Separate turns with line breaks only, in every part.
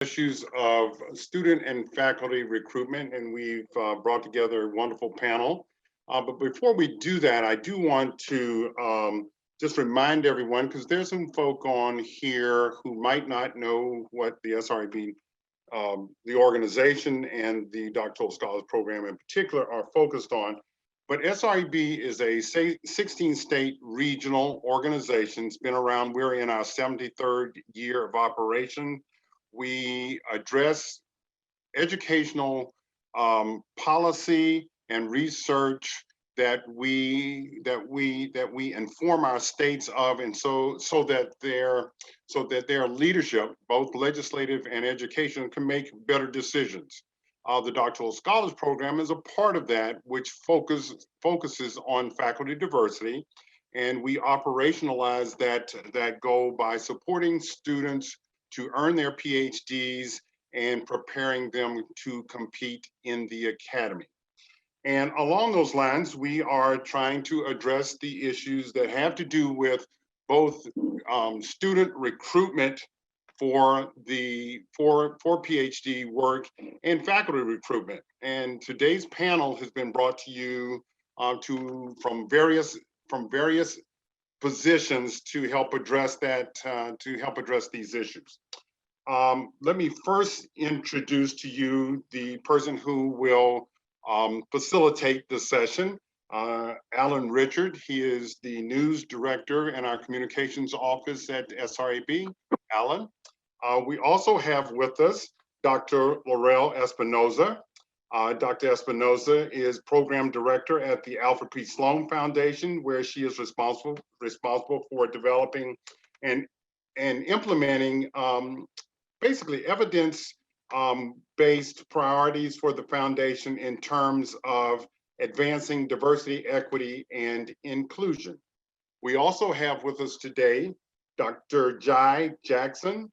Issues of student and faculty recruitment, and we've brought together a wonderful panel. But before we do that, I do want to just remind everyone, because there's some folk on here who might not know what the SREB, the organization and the Doctoral Scholars Program in particular are focused on. But SREB is a 16-state regional organization. It's been around, we're in our 73rd year of operation. We address educational policy and research that we inform our states of, and so that their leadership, both legislative and education, can make better decisions. The Doctoral Scholars Program is a part of that, which focuses on faculty diversity, and we operationalize that goal by supporting students to earn their PhDs and preparing them to compete in the academy. And along those lines, we are trying to address the issues that have to do with both student recruitment for PhD work and faculty recruitment. And today's panel has been brought to you from various positions to help address these issues. Let me first introduce to you the person who will facilitate the session, Alan Richard. He is the news director in our communications office at SREB. Alan. We also have with us Dr. Laurel Espinoza. Dr. Espinoza is program director at the Alfred P. Sloan Foundation, where she is responsible for developing and implementing basically evidence-based priorities for the foundation in terms of advancing diversity, equity, and inclusion. We also have with us today Dr. Jai Jackson.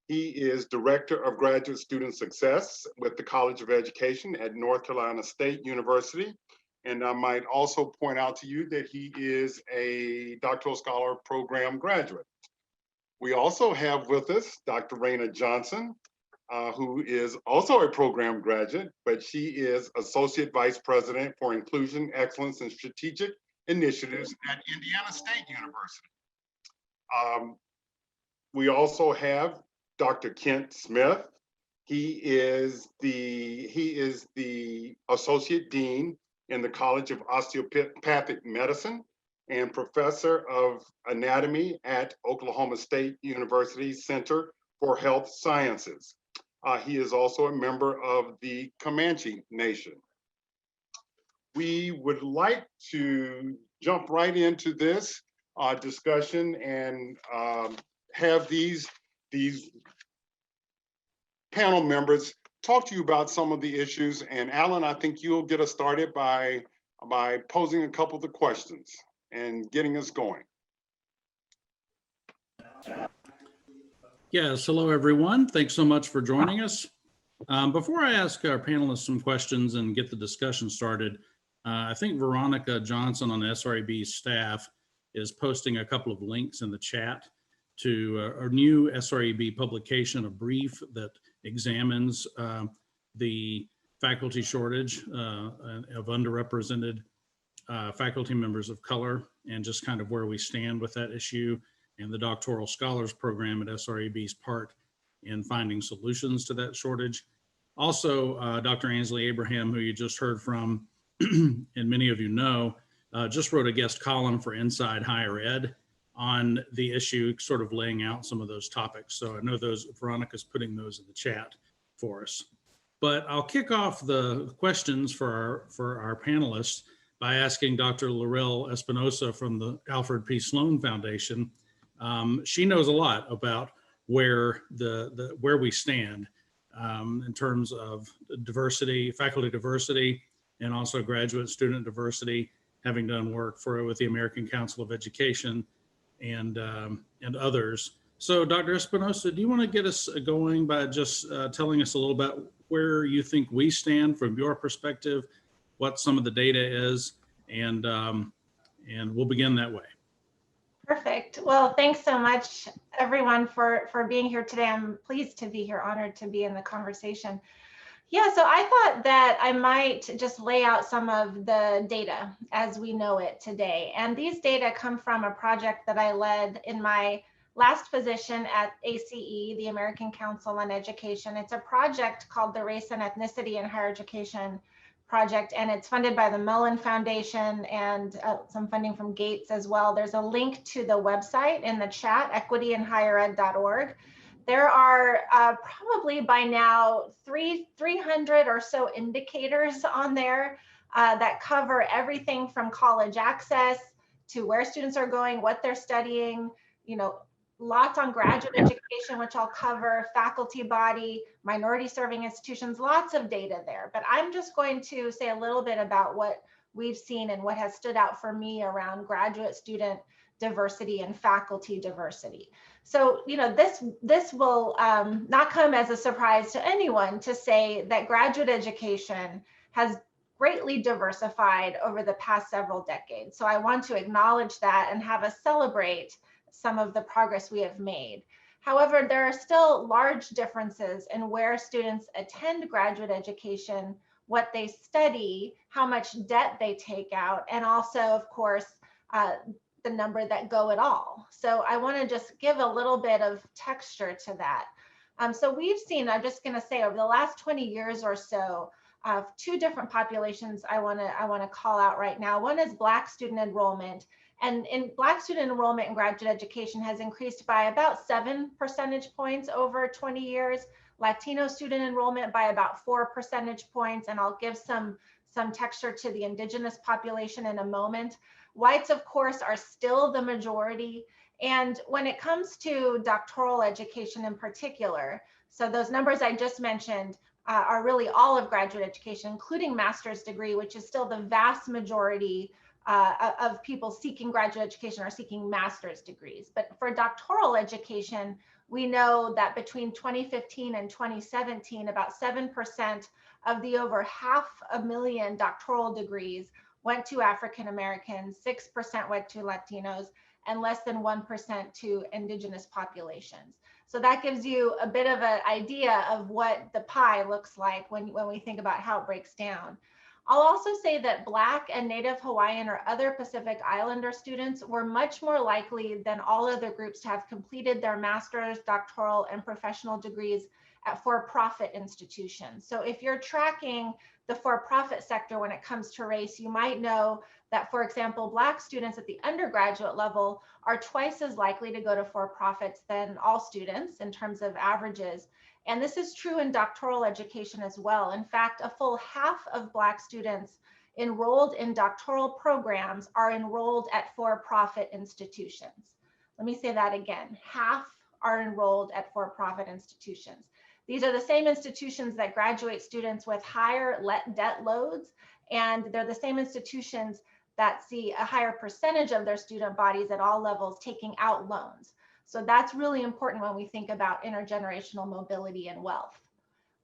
He is Director of Graduate Student Success with the College of Education at North Carolina State University. And I might also point out to you that he is a Doctoral Scholar Program graduate. We also have with us Dr. Raina Johnson, who is also a program graduate, but she is Associate Vice President for Inclusion, Excellence, and Strategic Initiatives at Indiana State University. We also have Dr. Kent Smith. He is the Associate Dean in the College of Osteopathic Medicine and Professor of Anatomy at Oklahoma State University Center for Health Sciences. He is also a member of the Comanche Nation. We would like to jump right into this discussion and have these panel members talk to you about some of the issues. And Alan, I think you'll get us started by posing a couple of the questions and getting us going.
Yes, hello everyone. Thanks so much for joining us. Before I ask our panelists some questions and get the discussion started, I think Veronica Johnson on the SREB staff is posting a couple of links in the chat to a new SREB publication, a brief that examines the faculty shortage of underrepresented faculty members of color and just kind of where we stand with that issue and the Doctoral Scholars Program at SREB's part in finding solutions to that shortage. Also, Dr. Ansley Abraham, who you just heard from, and many of you know, just wrote a guest column for Inside Higher Ed on the issue, sort of laying out some of those topics. So I know Veronica's putting those in the chat for us. But I'll kick off the questions for our panelists by asking Dr. Laurel Espinoza from the Alfred P. Sloan Foundation. She knows a lot about where we stand in terms of diversity, faculty diversity, and also graduate student diversity, having done work with the American Council of Education and others. So Dr. Espinoza, do you want to get us going by just telling us a little about where you think we stand from your perspective, what some of the data is, and we'll begin that way.
Perfect. Well, thanks so much, everyone, for being here today. I'm pleased to be here, honored to be in the conversation. Yeah, so I thought that I might just lay out some of the data as we know it today. And these data come from a project that I led in my last position at ACE, the American Council on Education. It's a project called the Race and Ethnicity in Higher Education project, and it's funded by the Mellon Foundation and some funding from Gates as well. There's a link to the website in the chat, equityinhighered.org. There are probably by now 300 or so indicators on there that cover everything from college access to where students are going, what they're studying, you know, lots on graduate education, which I'll cover, faculty body, minority serving institutions, lots of data there. But I'm just going to say a little bit about what we've seen and what has stood out for me around graduate student diversity and faculty diversity. So, you know, this will not come as a surprise to anyone to say that graduate education has greatly diversified over the past several decades. So I want to acknowledge that and have us celebrate some of the progress we have made. However, there are still large differences in where students attend graduate education, what they study, how much debt they take out, and also, of course, the number that go at all. So I want to just give a little bit of texture to that. So we've seen, I'm just going to say, over the last 20 years or so, two different populations I want to call out right now. One is Black student enrollment. And in Black student enrollment in graduate education has increased by about 7 percentage points over 20 years. Latino student enrollment by about 4 percentage points. And I'll give some texture to the indigenous population in a moment. Whites, of course, are still the majority. And when it comes to doctoral education in particular, so those numbers I just mentioned are really all of graduate education, including master's degree, which is still the vast majority of people seeking graduate education are seeking master's degrees. But for doctoral education, we know that between 2015 and 2017, about 7% of the over 500,000 doctoral degrees went to African Americans, 6% went to Latinos, and less than 1% to indigenous populations. So that gives you a bit of an idea of what the pie looks like when we think about how it breaks down. I'll also say that Black and Native Hawaiian or other Pacific Islander students were much more likely than all other groups to have completed their master's, doctoral, and professional degrees at for-profit institutions. So if you're tracking the for-profit sector when it comes to race, you might know that, for example, Black students at the undergraduate level are twice as likely to go to for-profits than all students in terms of averages. And this is true in doctoral education as well. In fact, a full half of Black students enrolled in doctoral programs are enrolled at for-profit institutions. Let me say that again. Half are enrolled at for-profit institutions. These are the same institutions that graduate students with higher debt loads, and they're the same institutions that see a higher percentage of their student bodies at all levels taking out loans. So that's really important when we think about intergenerational mobility and wealth.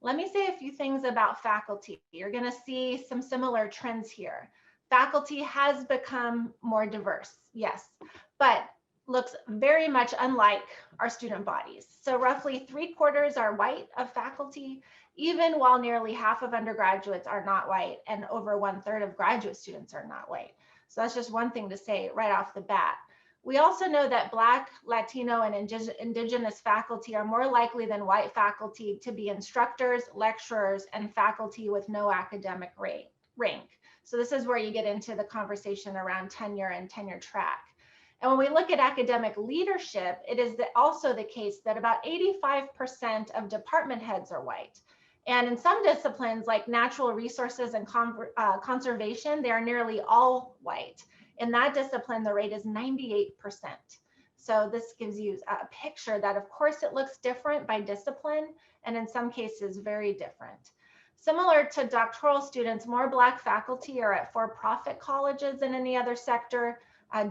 Let me say a few things about faculty. You're going to see some similar trends here. Faculty has become more diverse, yes, but looks very much unlike our student bodies. So roughly 3/4 are white of faculty, even while nearly half of undergraduates are not white and over 1/3 of graduate students are not white. So that's just one thing to say right off the bat. We also know that Black, Latino, and indigenous faculty are more likely than white faculty to be instructors, lecturers, and faculty with no academic rank. So this is where you get into the conversation around tenure and tenure track. And when we look at academic leadership, it is also the case that about 85% of department heads are white. And in some disciplines like natural resources and conservation, they are nearly all white. In that discipline, the rate is 98%. So this gives you a picture that, of course, it looks different by discipline, and in some cases, very different. Similar to doctoral students, more Black faculty are at for-profit colleges than any other sector,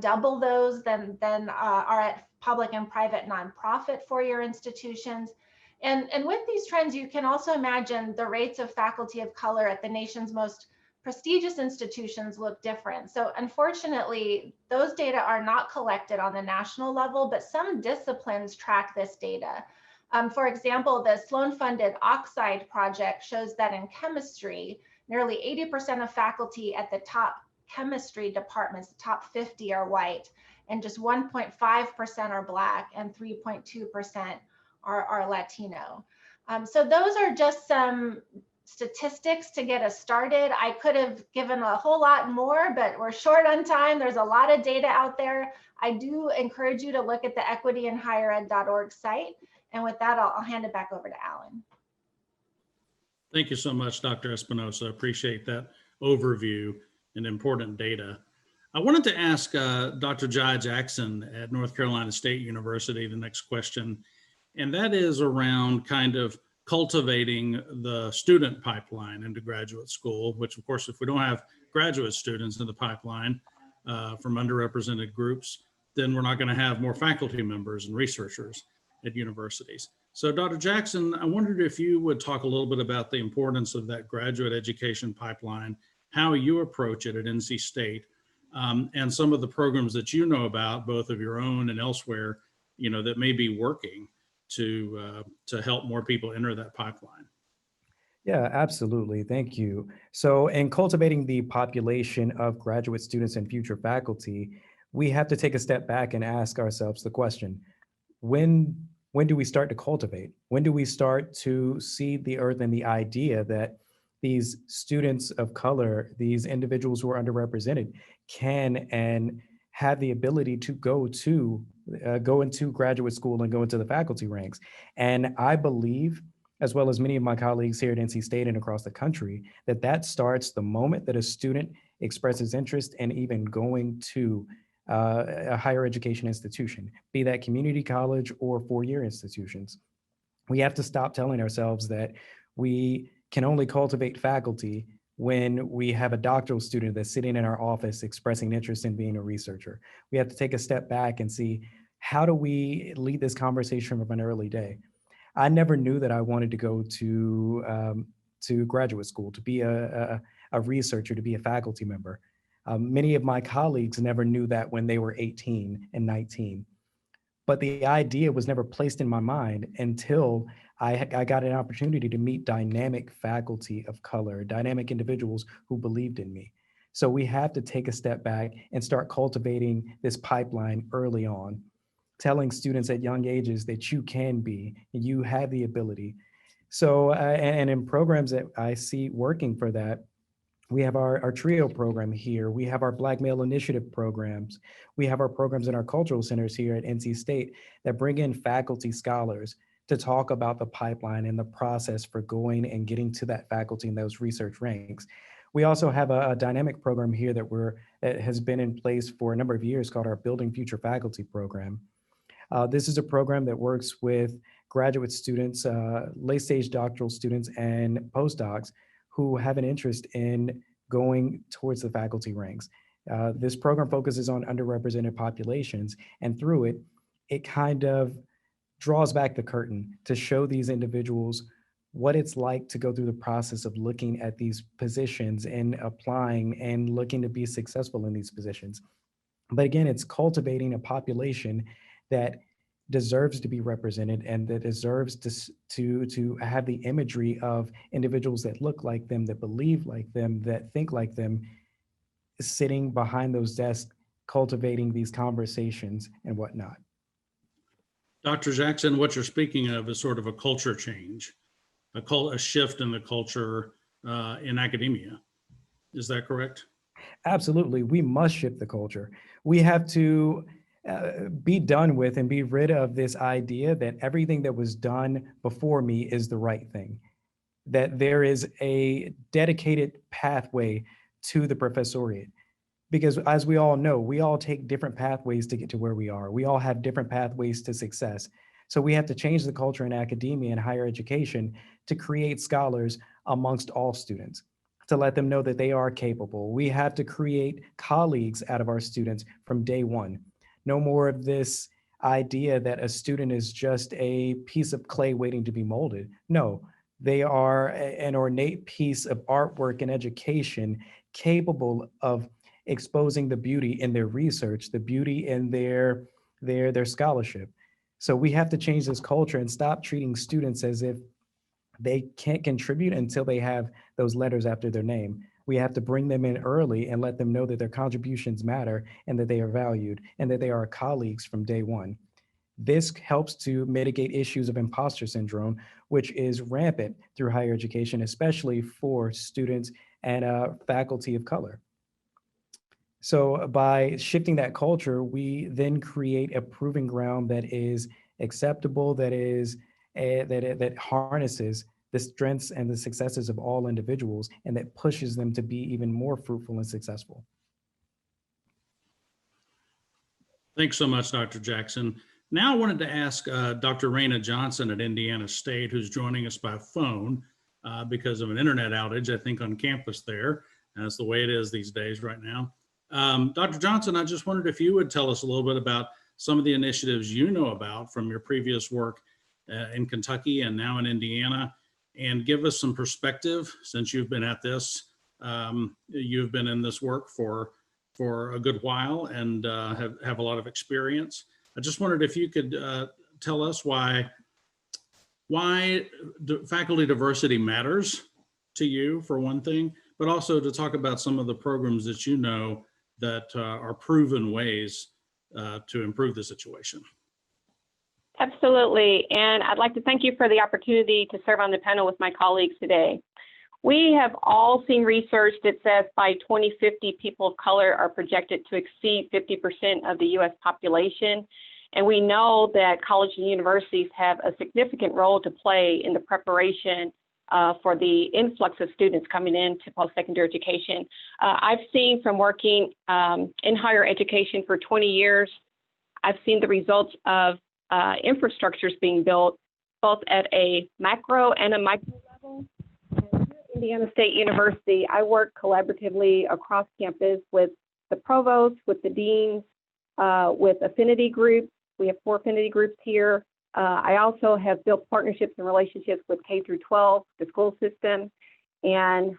double those than are at public and private nonprofit four-year institutions. And with these trends, you can also imagine the rates of faculty of color at the nation's most prestigious institutions look different. So unfortunately, those data are not collected on the national level, but some disciplines track this data. For example, the Sloan-funded Oxide project shows that in chemistry, nearly 80% of faculty at the top chemistry departments, the top 50 are white, and just 1.5% are Black, and 3.2% are Latino. So those are just some statistics to get us started. I could have given a whole lot more, but we're short on time. There's a lot of data out there. I do encourage you to look at the equityinhighered.org site. And with that, I'll hand it back over to Alan.
Thank you so much, Dr. Espinosa. Appreciate that overview and important data. I wanted to ask Dr. Jai Jackson at North Carolina State University the next question, and that is around kind of cultivating the student pipeline into graduate school, which of course, if we don't have graduate students in the pipeline from underrepresented groups, then we're not going to have more faculty members and researchers at universities. So Dr. Jackson, I wondered if you would talk a little bit about the importance of that graduate education pipeline, how you approach it at NC State, and some of the programs that you know about, both of your own and elsewhere, you know, that may be working to help more people enter that pipeline.
Yeah, absolutely. Thank you. So in cultivating the population of graduate students and future faculty, we have to take a step back and ask ourselves the question, when do we start to cultivate? When do we start to see the earth and the idea that these students of color, these individuals who are underrepresented, can and have the ability to go into graduate school and go into the faculty ranks? And I believe, as well as many of my colleagues here at NC State and across the country, that starts the moment that a student expresses interest in even going to a higher education institution, be that community college or four-year institutions. We have to stop telling ourselves that we can only cultivate faculty when we have a doctoral student that's sitting in our office expressing interest in being a researcher. We have to take a step back and see, how do we lead this conversation from an early day? I never knew that I wanted to go to graduate school, to be a researcher, to be a faculty member. Many of my colleagues never knew that when they were 18 and 19. But the idea was never placed in my mind until I got an opportunity to meet dynamic faculty of color, dynamic individuals who believed in me. So we have to take a step back and start cultivating this pipeline early on, telling students at young ages that you can be, and you have the ability. So, and in programs that I see working for that, we have our TRIO program here. We have our Black Male Initiative programs. We have our programs in our cultural centers here at NC State that bring in faculty scholars to talk about the pipeline and the process for going and getting to that faculty in those research ranks. We also have a dynamic program here that has been in place for a number of years called our Building Future Faculty program. This is a program that works with graduate students, late-stage doctoral students, and postdocs who have an interest in going towards the faculty ranks. This program focuses on underrepresented populations, and through it, it kind of draws back the curtain to show these individuals what it's like to go through the process of looking at these positions and applying and looking to be successful in these positions. But again, it's cultivating a population that deserves to be represented and that deserves to have the imagery of individuals that look like them, that believe like them, that think like them, sitting behind those desks, cultivating these conversations and whatnot.
Dr. Jackson, what you're speaking of is sort of a culture change, a shift in the culture in academia. Is that correct?
Absolutely. We must shift the culture. We have to be done with and be rid of this idea that everything that was done before me is the right thing, that there is a dedicated pathway to the professoriate. Because as we all know, we all take different pathways to get to where we are. We all have different pathways to success. So we have to change the culture in academia and higher education to create scholars amongst all students, to let them know that they are capable. We have to create colleagues out of our students from day one. No more of this idea that a student is just a piece of clay waiting to be molded. No, They are an ornate piece of artwork and education capable of exposing the beauty in their research, the beauty in their scholarship. So we have to change this culture and stop treating students as if they can't contribute until they have those letters after their name. We have to bring them in early and let them know that their contributions matter and that they are valued and that they are colleagues from day one. This helps to mitigate issues of imposter syndrome, which is rampant through higher education, especially for students and faculty of color. So by shifting that culture, we then create a proving ground that is acceptable, that harnesses the strengths and the successes of all individuals, and that pushes them to be even more fruitful and successful.
Thanks so much, Dr. Jackson. Now I wanted to ask Dr. Raina Johnson at Indiana State, who's joining us by phone because of an internet outage, I think, on campus there. And that's the way it is these days right now. Dr. Johnson, I just wondered if you would tell us a little bit about some of the initiatives you know about from your previous work in Kentucky and now in Indiana, and give us some perspective since you've been at this. You've been in this work for a good while and have a lot of experience. I just wondered if you could tell us why faculty diversity matters to you, for one thing, but also to talk about some of the programs that you know that are proven ways to improve the situation.
Absolutely, and I'd like to thank you for the opportunity to serve on the panel with my colleagues today. We have all seen research that says by 2050, people of color are projected to exceed 50% of the US population. And we know that colleges and universities have a significant role to play in the preparation for the influx of students coming into post-secondary education. I've seen from working in higher education for 20 years, I've seen the results of infrastructures being built both at a macro and a micro level. And here at Indiana State University, I work collaboratively across campus with the provost, with the deans, with affinity groups. We have 4 affinity groups here. I also have built partnerships and relationships with K through 12, the school system, and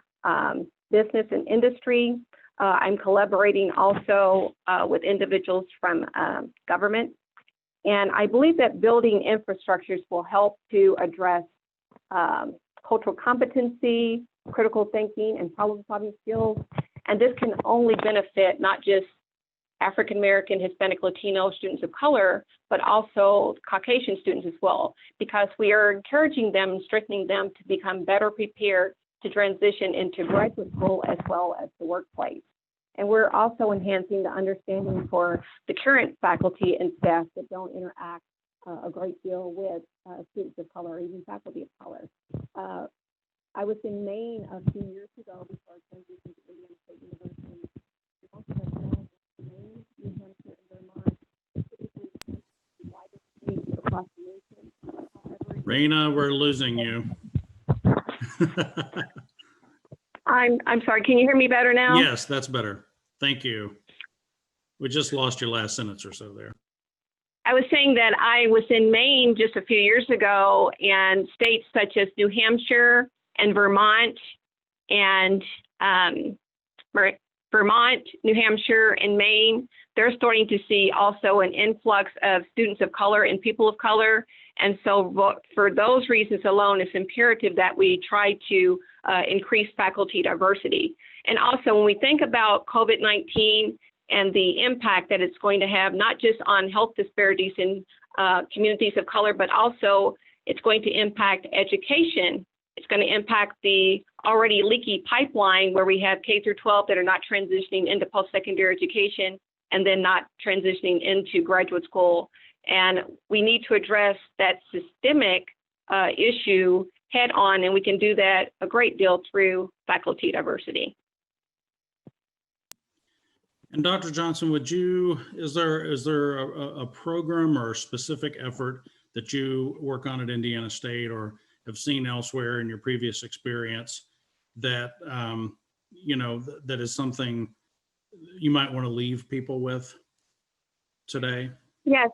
business and industry. I'm collaborating also with individuals from government. And I believe that building infrastructures will help to address cultural competency, critical thinking, and problem-solving skills. And this can only benefit not just African American, Hispanic, Latino students of color, but also Caucasian students as well, because we are encouraging them and strengthening them to become better prepared to transition into graduate school as well as the workplace. And we're also enhancing the understanding for the current faculty and staff that don't interact a great deal with students of color or even faculty of color. I was in Maine a few years ago before I transitioned to Indiana State University. Most of us know Maine, New Hampshire, and Vermont typically the widest states across the nation. However,
Raina, we're losing you.
I'm sorry, can you hear me better now?
Yes, that's better. Thank you. We just lost your last sentence or so there.
I was saying that I was in Maine just a few years ago, and states such as New Hampshire and Vermont, and New Hampshire, and Maine, they're starting to see also an influx of students of color and people of color. And so for those reasons alone, it's imperative that we try to increase faculty diversity. And also when we think about COVID-19 and the impact that it's going to have, not just on health disparities in communities of color, but also it's going to impact education. It's going to impact the already leaky pipeline where we have K through 12 that are not transitioning into post-secondary education and then not transitioning into graduate school. And we need to address that systemic issue head on, and we can do that a great deal through faculty diversity.
And Dr. Johnson, is there a program or a specific effort that you work on at Indiana State or have seen elsewhere in your previous experience that, that is something you might want to leave people with today?
Yes.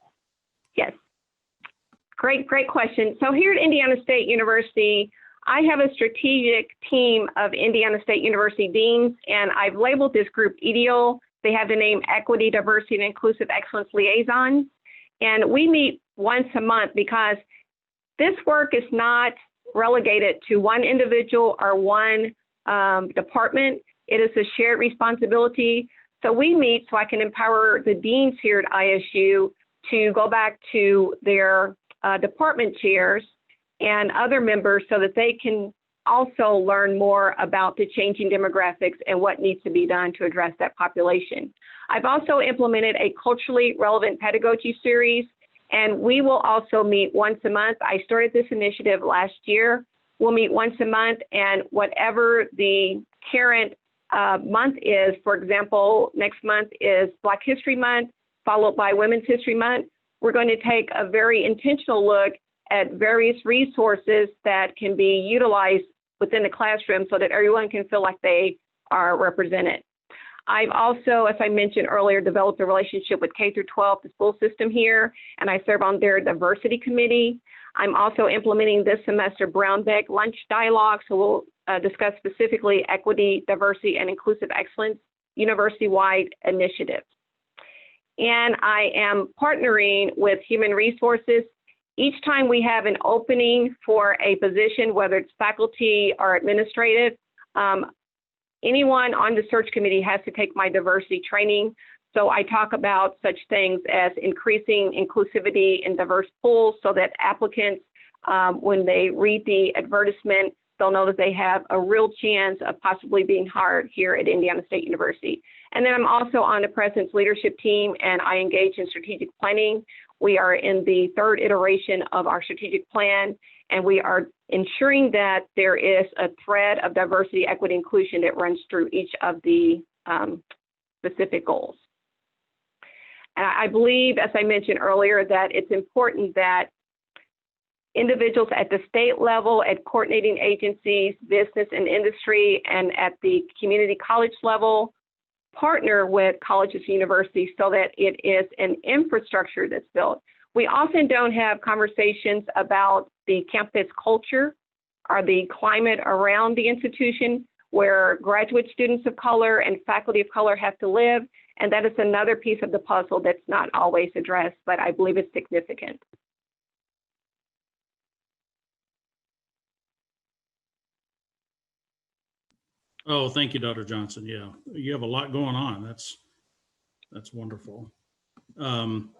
Great question. So here at Indiana State University, I have a strategic team of Indiana State University deans, and I've labeled this group EDIO. They have the name Equity, Diversity, and Inclusive Excellence Liaisons. And we meet once a month because this work is not relegated to one individual or one department. It is a shared responsibility. So we meet so I can empower the deans here at ISU to go back to their department chairs and other members so that they can also learn more about the changing demographics and what needs to be done to address that population. I've also implemented a culturally relevant pedagogy series, and we will also meet once a month. I started this initiative last year. We'll meet once a month, and whatever the current month is, for example, next month is Black History Month, followed by Women's History Month. We're going to take a very intentional look at various resources that can be utilized within the classroom so that everyone can feel like they are represented. I've also, as I mentioned earlier, developed a relationship with K through 12, the school system here, and I serve on their diversity committee. I'm also implementing this semester Brown-Beck lunch dialogue, so we'll discuss specifically equity, diversity, and inclusive excellence university-wide initiatives. And I am partnering with human resources. Each time we have an opening for a position, whether it's faculty or administrative, anyone on the search committee has to take my diversity training. So I talk about such things as increasing inclusivity in diverse pools so that applicants, when they read the advertisement, they'll know that they have a real chance of possibly being hired here at Indiana State University. And then I'm also on the president's leadership team, and I engage in strategic planning. We are in the third iteration of our strategic plan, and we are ensuring that there is a thread of diversity, equity, inclusion that runs through each of the specific goals. And I believe, as I mentioned earlier, that it's important that individuals at the state level, at coordinating agencies, business and industry, and at the community college level, partner with colleges and universities so that it is an infrastructure that's built. We often don't have conversations about the campus culture or the climate around the institution where graduate students of color and faculty of color have to live. And that is another piece of the puzzle that's not always addressed, but I believe it's significant.
Oh, thank you, Dr. Johnson. Yeah, you have a lot going on. That's wonderful. And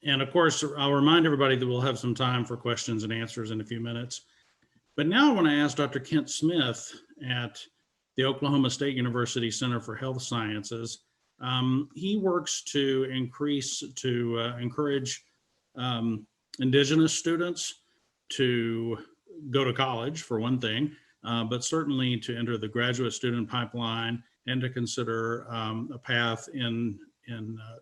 of course, I'll remind everybody that we'll have some time for questions and answers in a few minutes. But now I want to ask Dr. Kent Smith at the Oklahoma State University Center for Health Sciences. He works to encourage Indigenous students to go to college, for one thing, but certainly to enter the graduate student pipeline and to consider a path in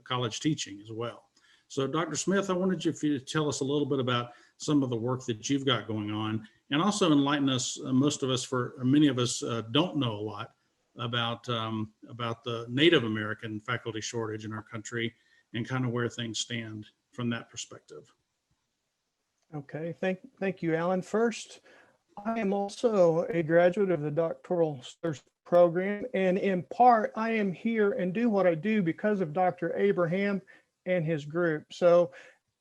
college teaching as well. So Dr. Smith, I wanted you to tell us a little bit about some of the work that you've got going on, and also enlighten us. Many of us don't know a lot about the Native American faculty shortage in our country and kind of where things stand from that perspective.
Okay, thank you, Alan. First, I am also a graduate of the Doctoral program, and in part, I am here and do what I do because of Dr. Abraham and his group. So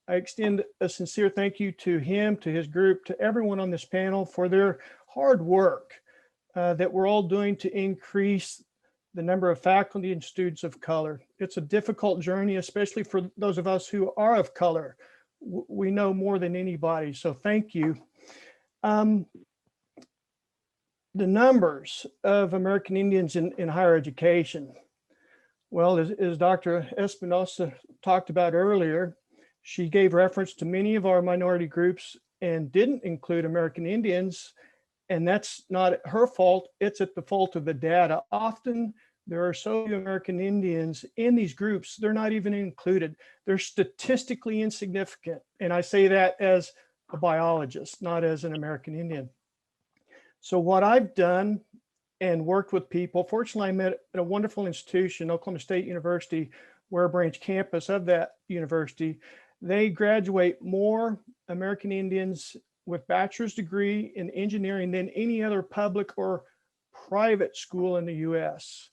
I extend a sincere thank you to him, to his group, to everyone on this panel for their hard work that we're all doing to increase the number of faculty and students of color. It's a difficult journey, especially for those of us who are of color. We know more than anybody, so thank you. The numbers of American Indians in higher education. Well, as Dr. Espinosa talked about earlier, she gave reference to many of our minority groups and didn't include American Indians, and that's not her fault, it's at the fault of the data. Often there are so few American Indians in these groups, they're not even included. They're statistically insignificant, and I say that as a biologist, not as an American Indian. So what I've done and worked with people, fortunately I met at a wonderful institution, Oklahoma State University, Ware Branch campus of that university. They graduate more American Indians with bachelor's degree in engineering than any other public or private school in the US.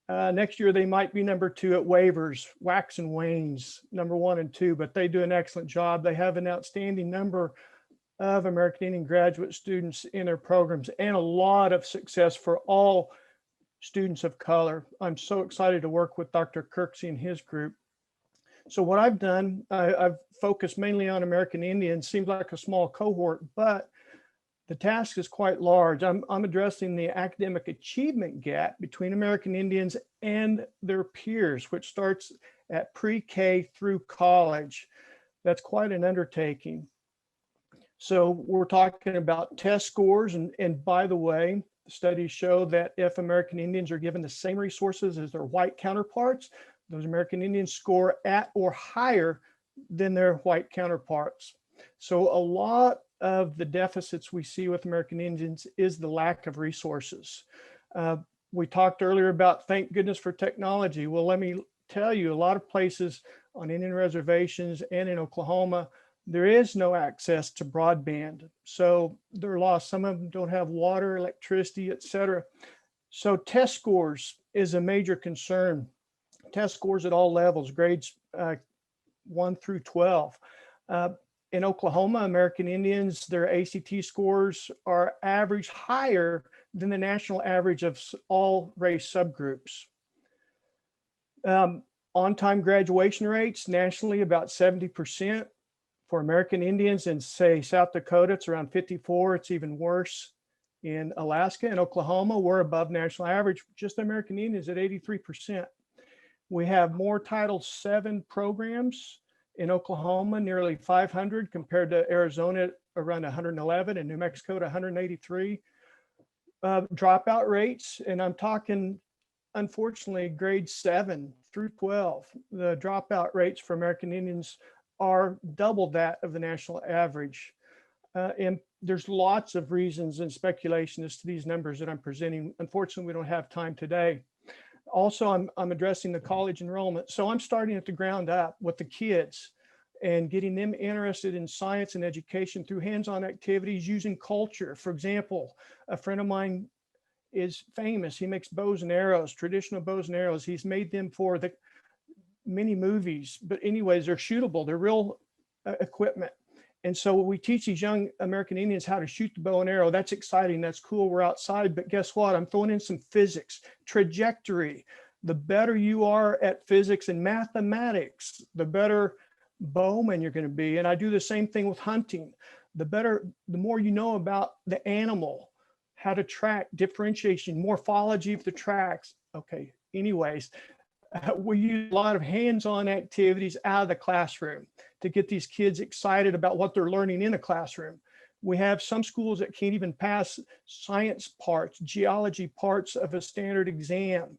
Next year, they might be number 2 at waivers, wax and wanes, number 1 and 2, but they do an excellent job. They have an outstanding number of American Indian graduate students in their programs and a lot of success for all students of color. I'm so excited to work with Dr. Kirksey and his group. So what I've done, I've focused mainly on American Indians. Seems like a small cohort, but the task is quite large. I'm addressing the academic achievement gap between American Indians and their peers, which starts at pre-K through college. That's quite an undertaking. So we're talking about test scores. And by the way, studies show that if American Indians are given the same resources as their white counterparts, those American Indians score at or higher than their white counterparts. So a lot of the deficits we see with American Indians is the lack of resources. We talked earlier about thank goodness for technology. Well, let me tell you, a lot of places on Indian reservations and in Oklahoma, there is no access to broadband. So they're lost. Some of them don't have water, electricity, et cetera. So test scores is a major concern. Test scores at all levels, grades 1 through 12. In Oklahoma, American Indians, their ACT scores are average higher than the national average of all race subgroups. On-time graduation rates nationally about 70%. For American Indians in, say, South Dakota, it's around 54. It's even worse in Alaska and Oklahoma. We're above national average. Just American Indians at 83%. We have more Title VII programs in Oklahoma, nearly 500 compared to Arizona, around 111, and New Mexico to 183. Dropout rates, and I'm talking, unfortunately, grades 7 through 12. The dropout rates for American Indians are double that of the national average. And there's lots of reasons and speculation as to these numbers that I'm presenting. Unfortunately, we don't have time today. Also, I'm addressing the college enrollment. So I'm starting at the ground up with the kids and getting them interested in science and education through hands-on activities using culture. For example, a friend of mine is famous. He makes bows and arrows, traditional bows and arrows. He's made them for the many movies, but anyways, they're shootable. They're real equipment. And so we teach these young American Indians how to shoot the bow and arrow. That's exciting. That's cool. We're outside. But guess what? I'm throwing in some physics, trajectory. The better you are at physics and mathematics, the better bowman you're going to be. And I do the same thing with hunting. The more you know about the animal, how to track, differentiation, morphology of the tracks. Okay. Anyways, we use a lot of hands-on activities out of the classroom to get these kids excited about what they're learning in a classroom. We have some schools that can't even pass science parts, geology parts of a standard exam.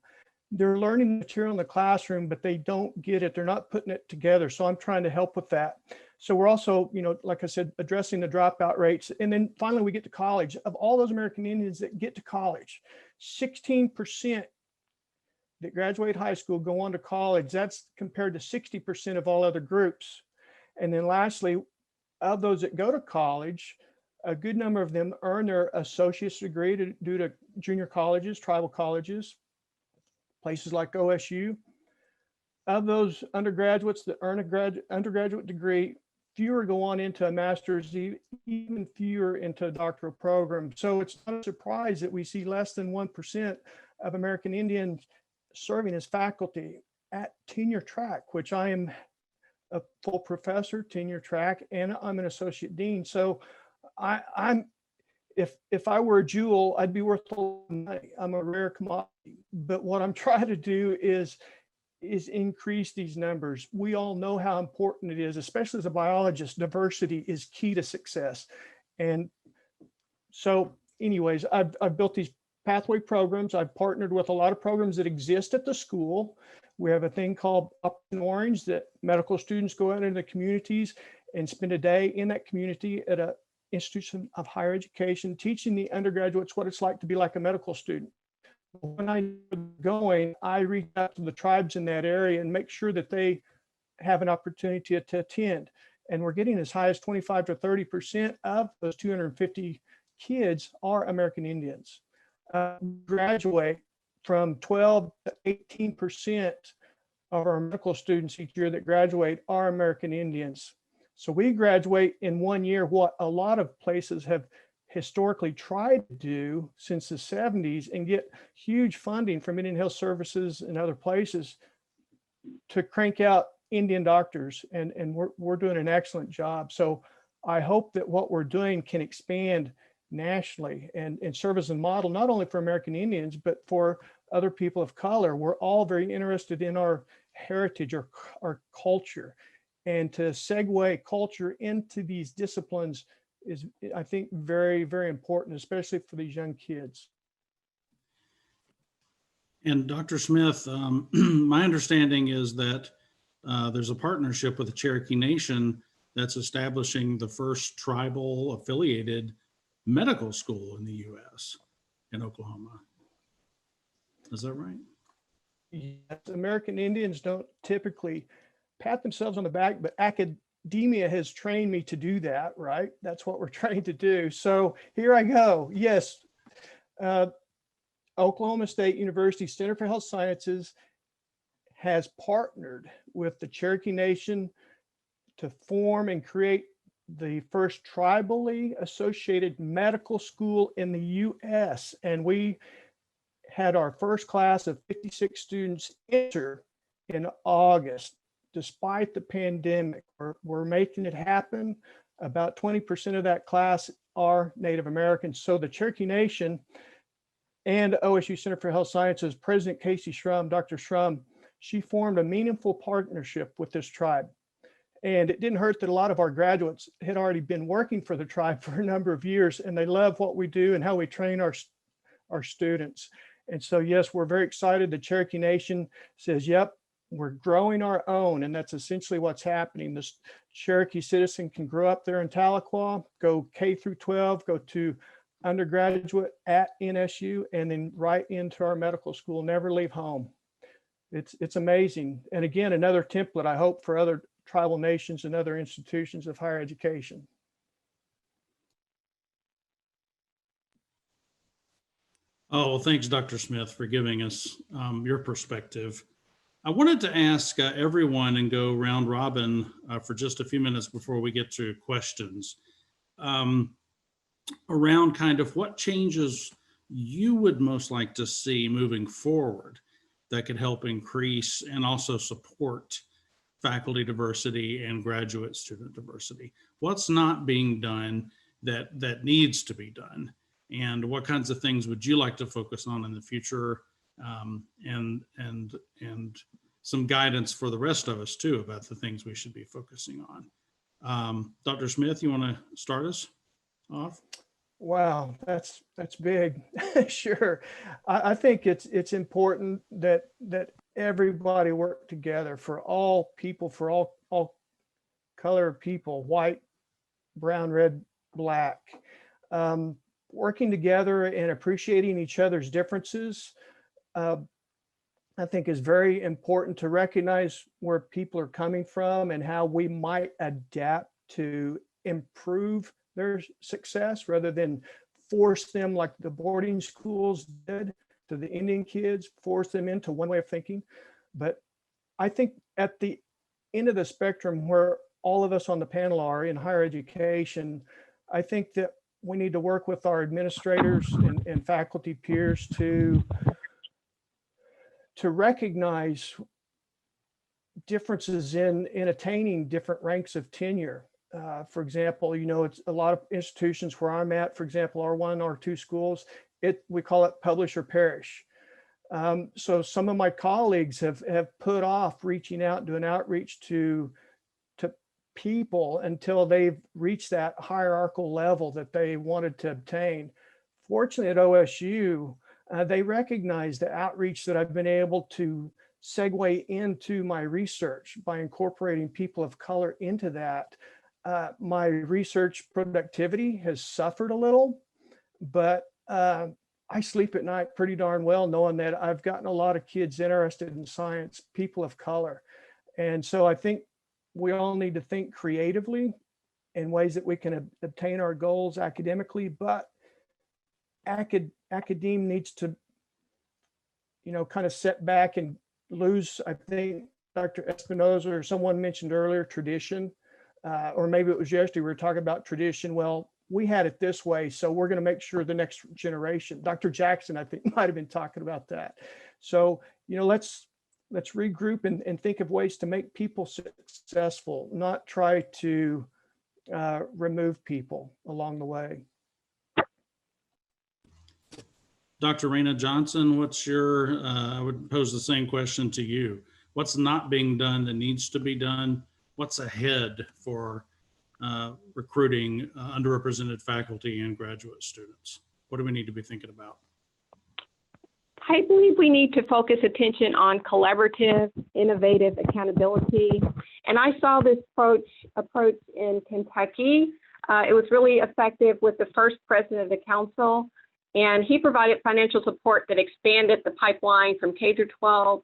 They're learning material in the classroom, but they don't get it. They're not putting it together. So I'm trying to help with that. So we're also, like I said, addressing the dropout rates. And then finally, we get to college. Of all those American Indians that get to college, 16% that graduate high school go on to college. That's compared to 60% of all other groups. And then lastly, of those that go to college, a good number of them earn their associate's degree due to junior colleges, tribal colleges, places like OSU. Of those undergraduates that earn an undergraduate degree, fewer go on into a master's, even fewer into a doctoral program. So it's not a surprise that we see less than 1% of American Indians serving as faculty at tenure track, which I am a full professor, tenure track, and I'm an associate dean. So if I were a jewel, I'd be worth a lot of money. I'm a rare commodity. But what I'm trying to do is increase these numbers. We all know how important it is, especially as a biologist. Diversity is key to success. And so anyways, I've built these pathway programs. I've partnered with a lot of programs that exist at the school. We have a thing called Operation Orange that medical students go out into the communities and spend a day in that community at an institution of higher education, teaching the undergraduates what it's like to be like a medical student. When I'm going, I reach out to the tribes in that area and make sure that they have an opportunity to attend. And we're getting as high as 25 to 30% of those 250 kids are American Indians. Graduate from 12 to 18% of our medical students each year that graduate are American Indians. So we graduate in 1 year, what a lot of places have historically tried to do since the 70s, and get huge funding from Indian Health Services and other places to crank out Indian doctors, and we're doing an excellent job. So I hope that what we're doing can expand nationally and serve as a model, not only for American Indians, but for other people of color. We're all very interested in our heritage, our culture, and to segue culture into these disciplines is, I think, very, very important, especially for these young kids.
And Dr. Smith, my understanding is that there's a partnership with the Cherokee Nation that's establishing the first tribal affiliated medical school in the U.S. in Oklahoma. Is that right?
Yes, American Indians don't typically pat themselves on the back, but academia has trained me to do that, right? That's what we're trying to do. So here I go. Yes. Oklahoma State University Center for Health Sciences has partnered with the Cherokee Nation to form and create the first tribally associated medical school in the U.S. And we had our first class of 56 students enter in August, despite the pandemic. We're making it happen. About 20% of that class are Native Americans. So the Cherokee Nation and OSU Center for Health Sciences, President Casey Shrum, Dr. Shrum, she formed a meaningful partnership with this tribe. And it didn't hurt that a lot of our graduates had already been working for the tribe for a number of years, and they love what we do and how we train our students. And so, yes, we're very excited. The Cherokee Nation says, yep, we're growing our own. And that's essentially what's happening. This Cherokee citizen can grow up there in Tahlequah, go K through 12, go to undergraduate at NSU, and then right into our medical school, never leave home. It's amazing. And again, another template, I hope, for other tribal nations and other institutions of higher education.
Oh, well, thanks, Dr. Smith, for giving us your perspective. I wanted to ask everyone and go round robin for just a few minutes before we get to questions around kind of what changes you would most like to see moving forward that could help increase and also support faculty diversity and graduate student diversity. What's not being done that needs to be done? And what kinds of things would you like to focus on in the future? And some guidance for the rest of us too about the things we should be focusing on. Dr. Smith, you want to start us off?
Wow, that's big. Sure. I think it's important that everybody work together, for all people, for all color people, white, brown, red, black. Working together and appreciating each other's differences, I think is very important, to recognize where people are coming from and how we might adapt to improve their success, rather than force them like the boarding schools did to the Indian kids, force them into one way of thinking. But I think at the end of the spectrum, where all of us on the panel are in higher education, I think that we need to work with our administrators and faculty peers to recognize differences in attaining different ranks of tenure. For example, it's a lot of institutions where I'm at, for example, R1, R2 schools, we call it publish or perish. So some of my colleagues have put off reaching out, doing outreach to people until they've reached that hierarchical level that they wanted to obtain. Fortunately, at OSU, they recognize the outreach that I've been able to segue into my research by incorporating people of color into that. My research productivity has suffered a little, but I sleep at night pretty darn well knowing that I've gotten a lot of kids interested in science, people of color. And so I think we all need to think creatively in ways that we can obtain our goals academically, but academe needs to, kind of set back and lose, I think Dr. Espinoza or someone mentioned earlier, tradition, or maybe it was yesterday, we were talking about tradition. Well, we had it this way, so we're going to make sure the next generation, Dr. Jackson, I think might have been talking about that. So, let's regroup and think of ways to make people successful, not try to remove people along the way.
Dr. Raina Johnson, what's your, I would pose the same question to you. What's not being done that needs to be done? What's ahead for recruiting underrepresented faculty and graduate students? What do we need to be thinking about?
I believe we need to focus attention on collaborative, innovative accountability. And I saw this approach in Kentucky. It was really effective with the first president of the council, and he provided financial support that expanded the pipeline from K through 12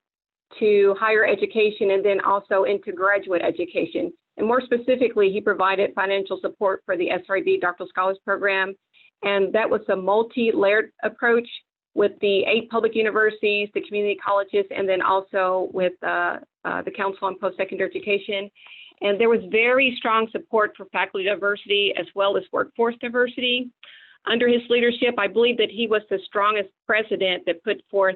to higher education and then also into graduate education. And more specifically, he provided financial support for the SREB Doctoral Scholars Program. And that was a multi-layered approach with the 8 public universities, the community colleges, and then also with the Council on Post-Secondary Education. And there was very strong support for faculty diversity as well as workforce diversity. Under his leadership, I believe that he was the strongest president that put forth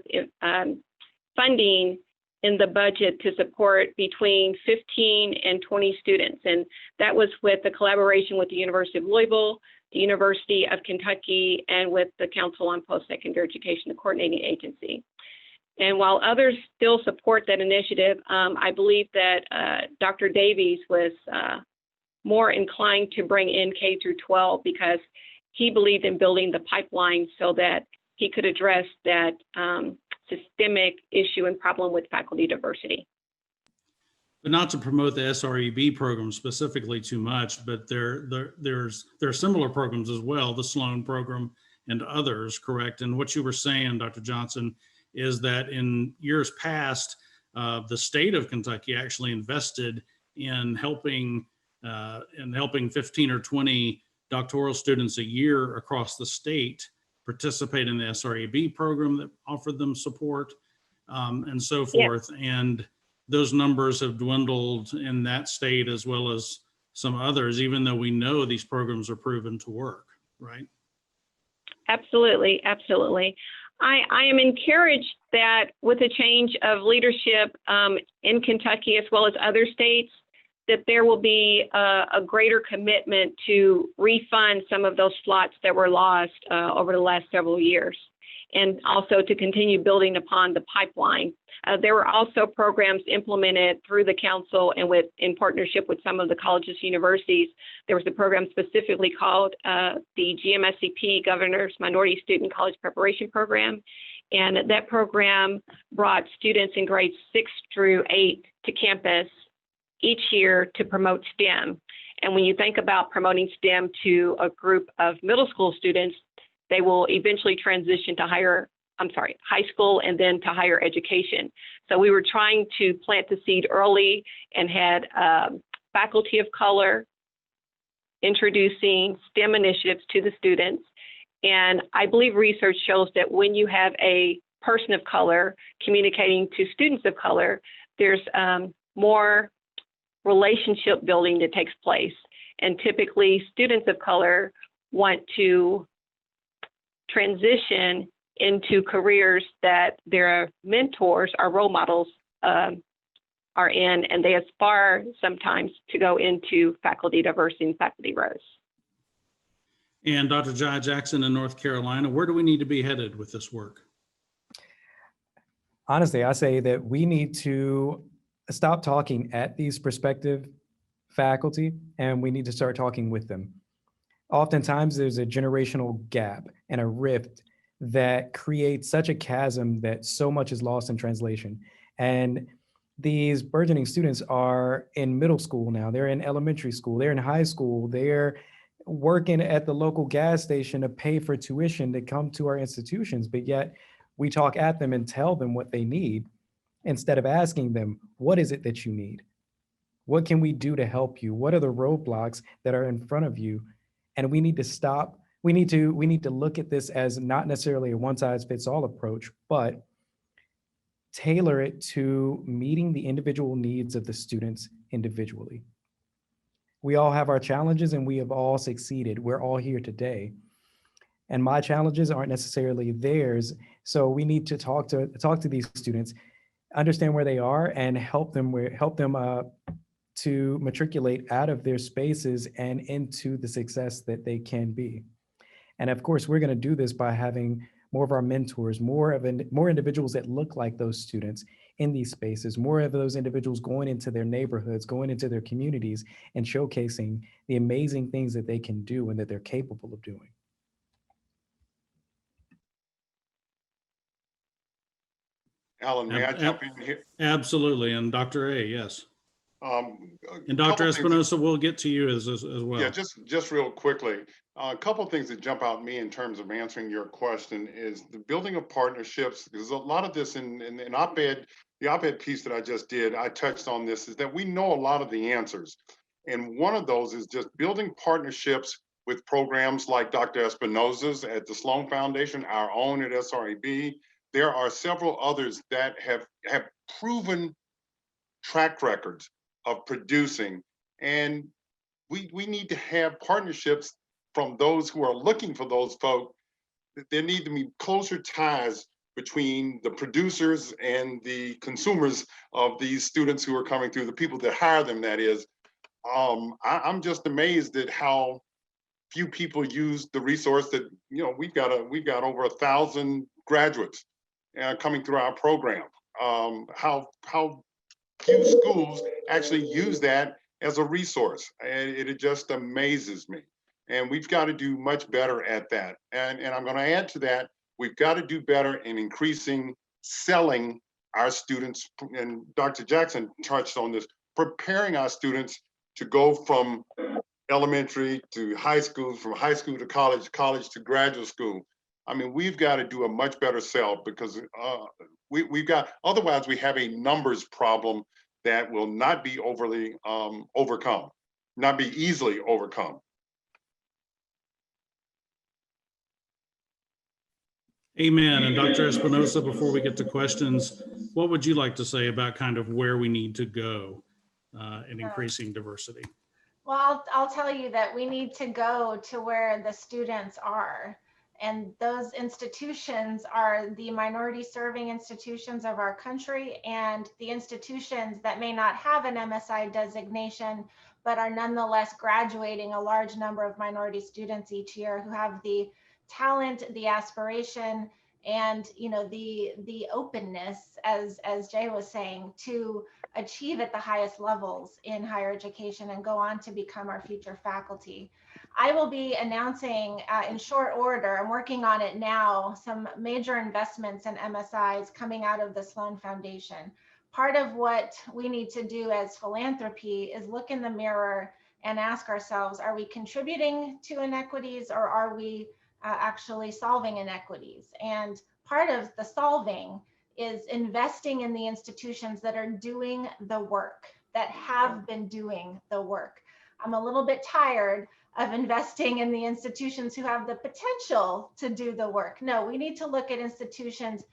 funding in the budget to support between 15 and 20 students. And that was with the collaboration with the University of Louisville, the University of Kentucky, and with the Council on Post-Secondary Education, the coordinating agency. And while others still support that initiative, I believe that Dr. Davies was more inclined to bring in K through 12 because he believed in building the pipeline so that he could address that systemic issue and problem with faculty diversity.
But not to promote the SREB program specifically too much, but there are similar programs as well, the Sloan program and others, correct? And what you were saying, Dr. Johnson, is that in years past, the state of Kentucky actually invested in helping 15 or 20 doctoral students a year across the state participate in the SREB program that offered them support and so forth. Yeah. And those numbers have dwindled in that state as well as some others, even though we know these programs are proven to work, right?
Absolutely, absolutely. I am encouraged that with a change of leadership in Kentucky as well as other states, that there will be a greater commitment to refund some of those slots that were lost over the last several years, and also to continue building upon the pipeline. There were also programs implemented through the council and in partnership with some of the colleges and universities. There was a program specifically called the Gmscp, Governor's Minority Student College Preparation Program. And that program brought students in grades 6 through 8 to campus each year to promote STEM. And when you think about promoting STEM to a group of middle school students, they will eventually transition to high school and then to higher education. So we were trying to plant the seed early and had faculty of color introducing STEM initiatives to the students. And I believe research shows that when you have a person of color communicating to students of color, there's more relationship building that takes place. And typically students of color want to transition into careers that their mentors or role models are in, and they aspire sometimes to go into faculty diversity and faculty roles.
And Dr. Jai Jackson in North Carolina, where do we need to be headed with this work?
Honestly, I say that we need to stop talking at these prospective faculty, and we need to start talking with them. Oftentimes there's a generational gap and a rift that creates such a chasm that so much is lost in translation. And these burgeoning students are in middle school now, they're in elementary school, they're in high school, they're working at the local gas station to pay for tuition to come to our institutions, but yet we talk at them and tell them what they need instead of asking them, what is it that you need? What can we do to help you? What are the roadblocks that are in front of you? And we need to stop. We need to look at this as not necessarily a one size fits all approach, but tailor it to meeting the individual needs of the students individually. We all have our challenges and we have all succeeded. We're all here today. And my challenges aren't necessarily theirs. So we need to talk to these students, understand where they are, and help them to matriculate out of their spaces and into the success that they can be. And of course, we're going to do this by having more of our mentors, more individuals that look like those students in these spaces, more of those individuals going into their neighborhoods, going into their communities, and showcasing the amazing things that they can do and that they're capable of doing.
Alan, may I jump in here?
Absolutely. And Dr. A, yes. And Dr.
Couple things-
Espinosa, we'll get to you as well.
Yeah, just real quickly. A couple of things that jump out at me in terms of answering your question is the building of partnerships. There's a lot of this in the op-ed piece that I just did. I touched on this, is that we know a lot of the answers. And one of those is just building partnerships with programs like Dr. Espinosa's at the Sloan Foundation, our own at SRAB. There are several others that have proven track records of producing. And we need to have partnerships from those who are looking for those folks. There need to be closer ties between the producers and the consumers of these students who are coming through, the people that hire them, that is. I'm just amazed at how few people use the resource that, you know, we've got over 1,000 graduates coming through our program. How few schools actually use that as a resource, and it just amazes me. And we've got to do much better at that. And I'm going to add to that, we've got to do better in increasing selling our students, and Dr. Jackson touched on this, preparing our students to go from elementary to high school, from high school to college, college to graduate school. I mean, we've got to do a much better sell, because otherwise we have a numbers problem that will not be not be easily overcome.
Amen. And Dr. Espinosa, before we get to questions, what would you like to say about kind of where we need to go in increasing diversity?
Well, I'll tell you that we need to go to where the students are. And those institutions are the minority serving institutions of our country, and the institutions that may not have an MSI designation, but are nonetheless graduating a large number of minority students each year who have the talent, the aspiration, and the openness, as Jay was saying, to achieve at the highest levels in higher education and go on to become our future faculty. I will be announcing in short order, I'm working on it now, some major investments in MSIs coming out of the Sloan Foundation. Part of what we need to do as philanthropy is look in the mirror and ask ourselves, are we contributing to inequities, or are we actually solving inequities? And part of the solving is investing in the institutions that are doing the work, that have been doing the work. I'm a little bit tired of investing in the institutions who have the potential to do the work. No, we need to look at institutions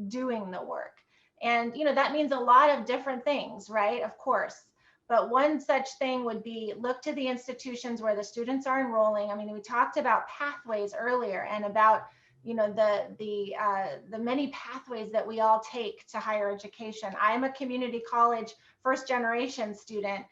doing the work. And that means a lot of different things, right? Of course. But one such thing would be look to the institutions where the students are enrolling. I mean, we talked about pathways earlier and about the many pathways that we all take to higher education. I am a community college first generation student.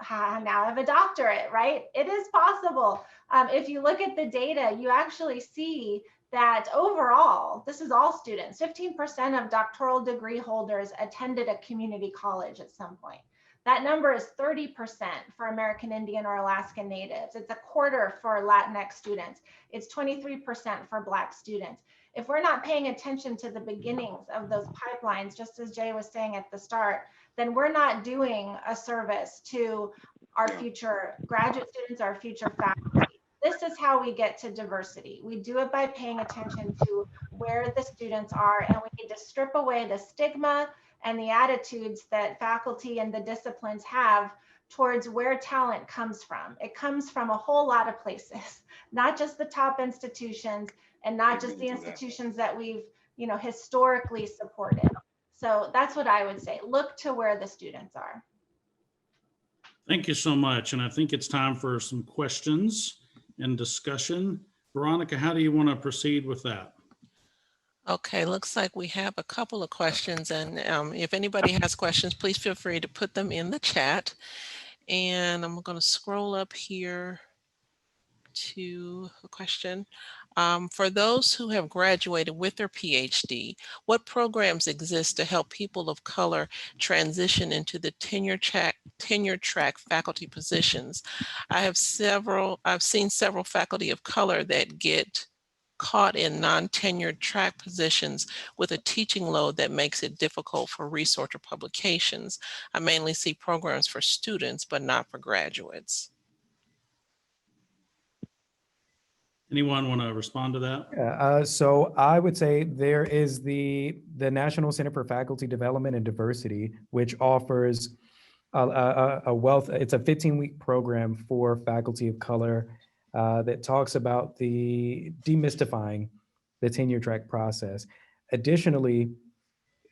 Now I have a doctorate, right? It is possible. If you look at the data, you actually see that overall, this is all students, 15% of doctoral degree holders attended a community college at some point. That number is 30% for American Indian or Alaskan Natives. It's a quarter for Latinx students. It's 23% for Black students. If we're not paying attention to the beginnings of those pipelines, just as Jay was saying at the start, then we're not doing a service to our future graduate students, our future faculty. This is how we get to diversity. We do it by paying attention to where the students are, and we need to strip away the stigma and the attitudes that faculty and the disciplines have towards where talent comes from. It comes from a whole lot of places, not just the top institutions and not just the institutions that we've, you know, historically supported. So that's what I would say. Look to where the students are.
Thank you so much. And I think it's time for some questions and discussion. Veronica, how do you want to proceed with that?
Okay, looks like we have a couple of questions, and if anybody has questions, please feel free to put them in the chat. And I'm going to scroll up here to a question. For those who have graduated with their PhD, what programs exist to help people of color transition into the tenure track faculty positions? I've seen several faculty of color that get caught in non-tenured track positions with a teaching load that makes it difficult for research or publications. I mainly see programs for students, but not for graduates.
Anyone want to respond to that?
So I would say there is the National Center for Faculty Development and Diversity, which offers a wealth. It's a 15-week program for faculty of color that talks about the demystifying the tenure track process. Additionally,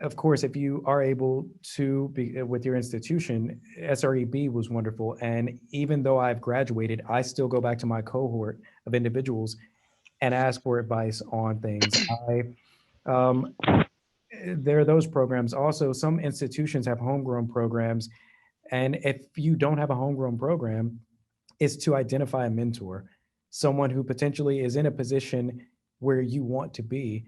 of course, if you are able to be with your institution, SREB was wonderful. And even though I've graduated, I still go back to my cohort of individuals and ask for advice on things. There are those programs. Also, some institutions have homegrown programs. And if you don't have a homegrown program, it's to identify a mentor, someone who potentially is in a position where you want to be,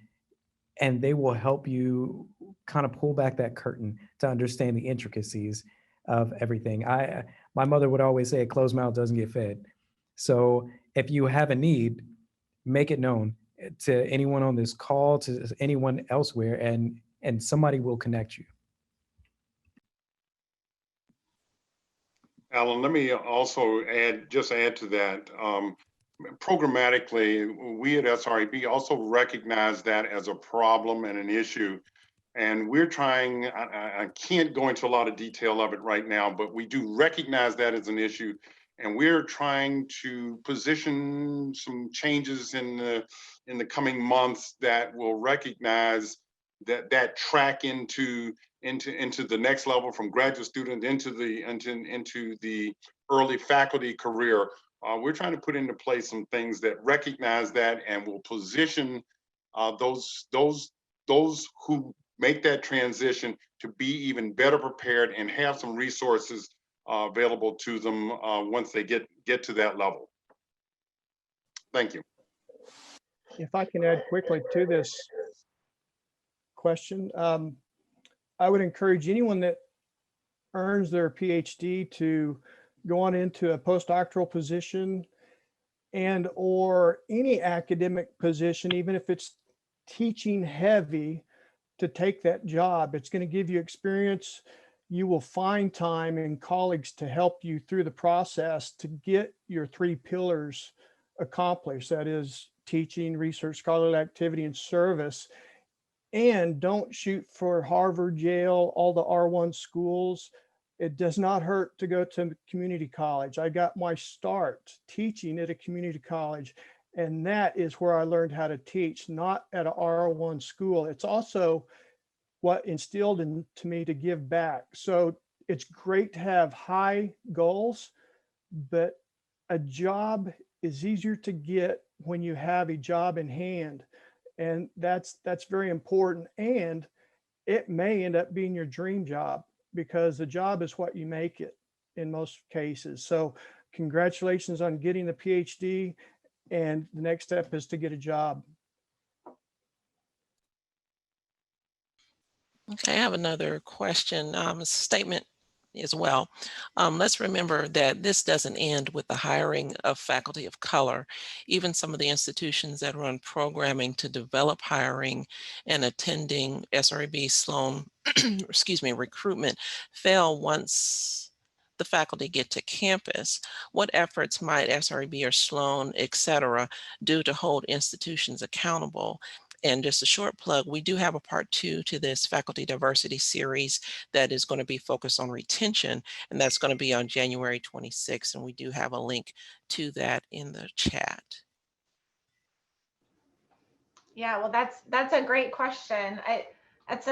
and they will help you kind of pull back that curtain to understand the intricacies of everything. My mother would always say, a closed mouth doesn't get fed. So if you have a need, make it known to anyone on this call, to anyone elsewhere, and somebody will connect you.
Alan, let me also add to that. Programmatically, we at SREB also recognize that as a problem and an issue. And we're trying, I can't go into a lot of detail of it right now, but we do recognize that as an issue. And we're trying to position some changes in the coming months that will recognize that track into the next level, from graduate student into the early faculty career. We're trying to put into place some things that recognize that and will position those who make that transition to be even better prepared and have some resources available to them once they get to that level. Thank you.
If I can add quickly to this question, I would encourage anyone that earns their PhD to go on into a postdoctoral position and or any academic position, even if it's teaching heavy, to take that job. It's going to give you experience. You will find time and colleagues to help you through the process to get your 3 pillars accomplished. That is teaching, research, scholarly activity, and service. And don't shoot for Harvard, Yale, all the R1 schools. It does not hurt to go to community college. I got my start teaching at a community college, and that is where I learned how to teach, not at a R1 school. It's also what instilled into me to give back. So it's great to have high goals, but a job is easier to get when you have a job in hand. And that's very important. And it may end up being your dream job, because the job is what you make it in most cases. So congratulations on getting the PhD. And the next step is to get a job.
Okay, I have another question, a statement as well. Let's remember that this doesn't end with the hiring of faculty of color. Even some of the institutions that run programming to develop hiring and attending SREB Sloan, recruitment fail once the faculty get to campus. What efforts might SREB or Sloan, et cetera, do to hold institutions accountable? And just a short plug, we do have a part 2 to this faculty diversity series that is going to be focused on retention, and that's going to be on January 26th. And we do have a link to that in the chat.
Yeah, well, that's a great question. That's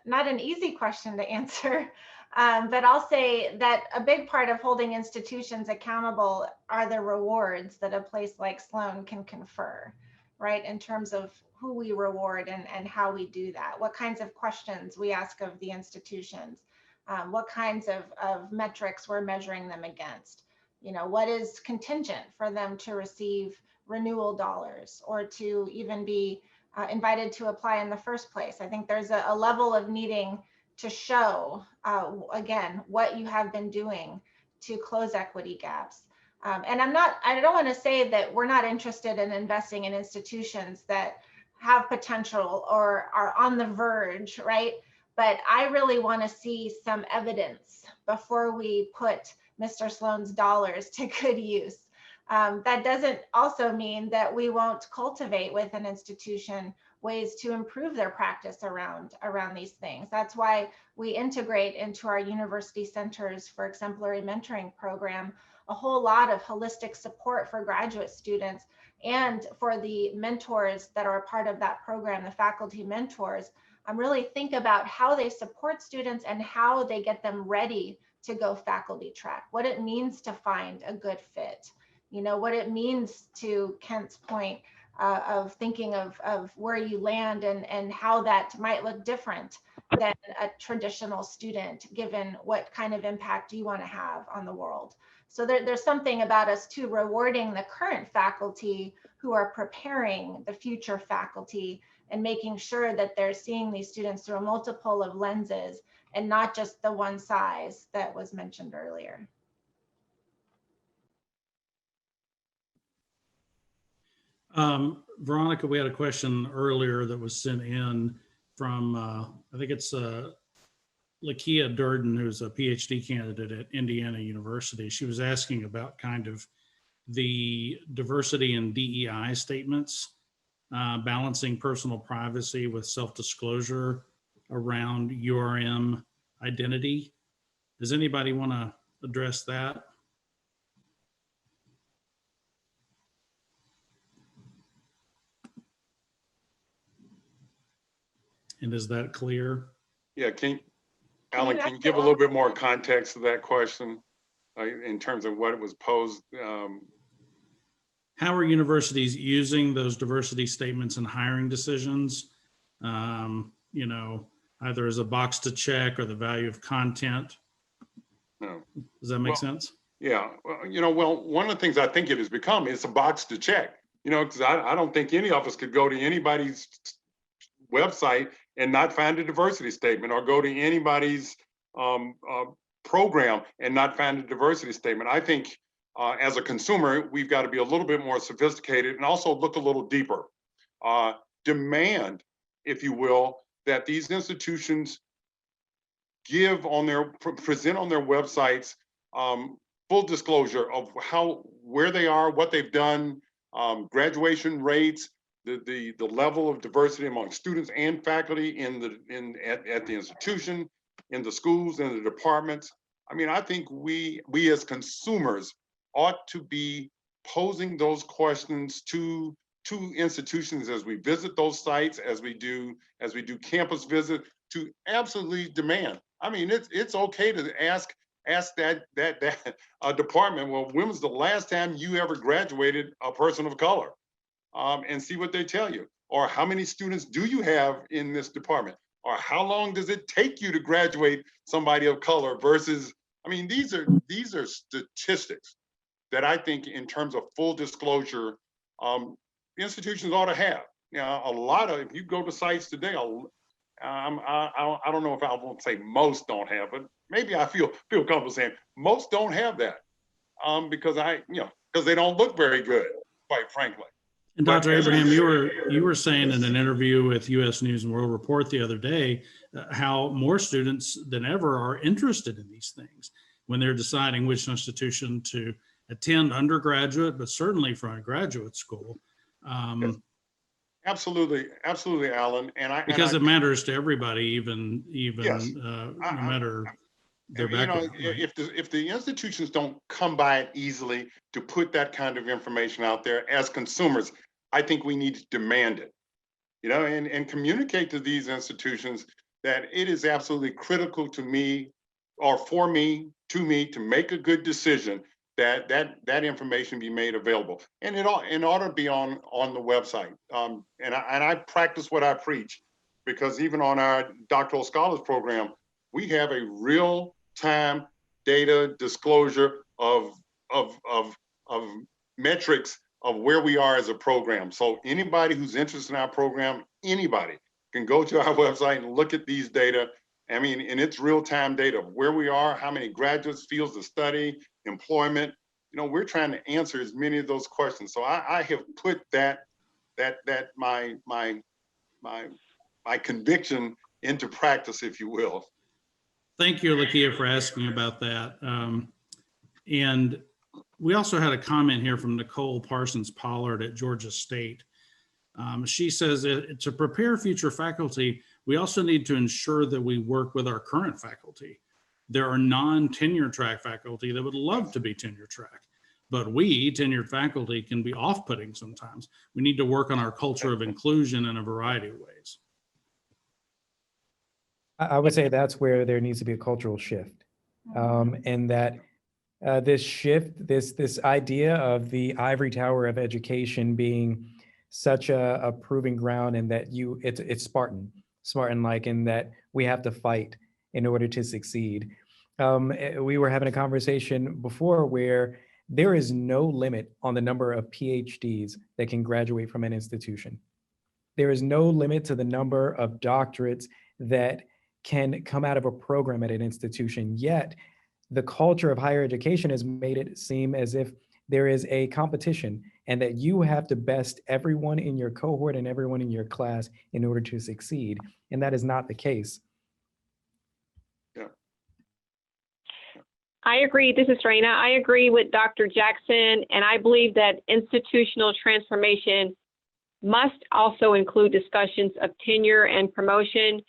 not an easy question to answer, but I'll say that a big part of holding institutions accountable are the rewards that a place like Sloan can confer, right? In terms of who we reward and how we do that, what kinds of questions we ask of the institutions, what kinds of metrics we're measuring them against. You know, what is contingent for them to receive renewal dollars or to even be invited to apply in the first place. I think there's a level of needing to show, again, what you have been doing to close equity gaps. And I don't want to say that we're not interested in investing in institutions that have potential or are on the verge, right? But I really want to see some evidence before we put Mr. Sloan's dollars to good use. That doesn't also mean that we won't cultivate with an institution ways to improve their practice around these things. That's why we integrate into our university centers for exemplary mentoring program a whole lot of holistic support for graduate students and for the mentors that are a part of that program, the faculty mentors. Really think about how they support students and how they get them ready to go faculty track, what it means to find a good fit. You know, what it means, to Kent's point, of thinking of where you land and how that might look different than a traditional student, given what kind of impact you want to have on the world. So there's something about us too rewarding the current faculty who are preparing the future faculty and making sure that they're seeing these students through a multiple of lenses and not just the one size that was mentioned earlier.
Veronica, we had a question earlier that was sent in from, I think it's Lakia Durden, who's a PhD candidate at Indiana University. She was asking about kind of the diversity and DEI statements, balancing personal privacy with self-disclosure around URM identity. Does anybody want to address that? And is that clear?
Yeah, Alan, can you give a little bit more context to that question in terms of what it was posed?
How are universities using those diversity statements in hiring decisions? You know, either as a box to check or the value of content.
No.
Does that make sense?
Yeah, well, you know, one of the things I think it has become is a box to check, you know, because I don't think any of us could go to anybody's website and not find a diversity statement, or go to anybody's program and not find a diversity statement. I think as a consumer, we've got to be a little bit more sophisticated and also look a little deeper. Demand, if you will, that these institutions give on present on their websites full disclosure of where they are, what they've done, graduation rates, the level of diversity among students and faculty at the institution, in the schools, in the departments. I mean, I think we as consumers ought to be posing those questions to institutions as we visit those sites, as we do campus visit, to absolutely demand. I mean, it's okay to ask that department, well, when was the last time you ever graduated a person of color? And see what they tell you. Or how many students do you have in this department? Or how long does it take you to graduate somebody of color versus, I mean, these are statistics that I think in terms of full disclosure, institutions ought to have. You know, a lot of, if you go to sites today, I don't know if I won't say most don't have, but maybe I feel comfortable saying most don't have that because they don't look very good, quite frankly.
And Dr. Abraham, you were saying in an interview with U.S. News and World Report the other day how more students than ever are interested in these things when they're deciding which institution to attend undergraduate, but certainly from a graduate school.
Yes. Absolutely, absolutely, Alan. And I
Because it matters to everybody, even
yes,
no
I,
matter their
you know,
background, right?
if the institutions don't come by it easily to put that kind of information out there as consumers, I think we need to demand it, you know, and communicate to these institutions that it is absolutely critical to me or for me to make a good decision that that information be made available, and it ought to be on the website. And I practice what I preach, because even on our doctoral scholars program, we have a real time data disclosure of metrics of where we are as a program. So anybody who's interested in our program, anybody can go to our website and look at these data. I mean, and it's real-time data of where we are, how many graduates, fields of study, employment. You know, we're trying to answer as many of those questions. So I have put my conviction into practice, if you will.
Thank you, Lakia, for asking about that. And we also had a comment here from Nicole Parsons Pollard at Georgia State. She says to prepare future faculty, we also need to ensure that we work with our current faculty. There are non-tenure track faculty that would love to be tenure track, but we, tenured faculty, can be off-putting sometimes. We need to work on our culture of inclusion in a variety of ways.
I would say that's where there needs to be a cultural shift, and that this shift, this idea of the ivory tower of education being such a proving ground, and that it's Spartan-like, in that we have to fight in order to succeed. We were having a conversation before where there is no limit on the number of PhDs that can graduate from an institution. There is no limit to the number of doctorates that can come out of a program at an institution. Yet the culture of higher education has made it seem as if there is a competition, and that you have to best everyone in your cohort and everyone in your class in order to succeed. And that is not the case.
Yeah.
I agree. This is Raina. I agree with Dr. Jackson, and I believe that institutional transformation must also include discussions of tenure and promotion.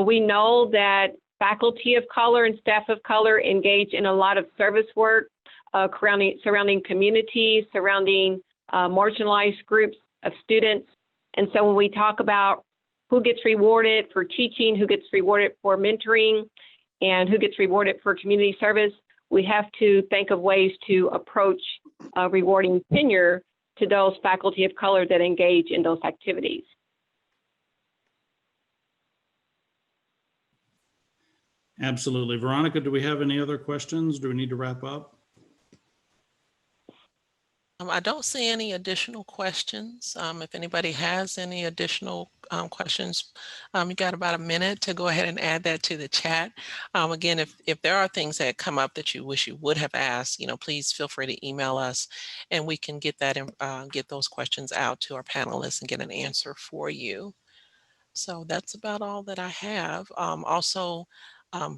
We know that faculty of color and staff of color engage in a lot of service work surrounding communities, surrounding marginalized groups of students. And so when we talk about who gets rewarded for teaching, who gets rewarded for mentoring, and who gets rewarded for community service, we have to think of ways to approach rewarding tenure to those faculty of color that engage in those activities.
Absolutely. Veronica, do we have any other questions? Do we need to wrap up?
I don't see any additional questions. If anybody has any additional questions, you got about a minute to go ahead and add that to the chat. Again, if there are things that come up that you wish you would have asked, please feel free to email us, and we can get that get those questions out to our panelists and get an answer for you. So that's about all that I have. Also,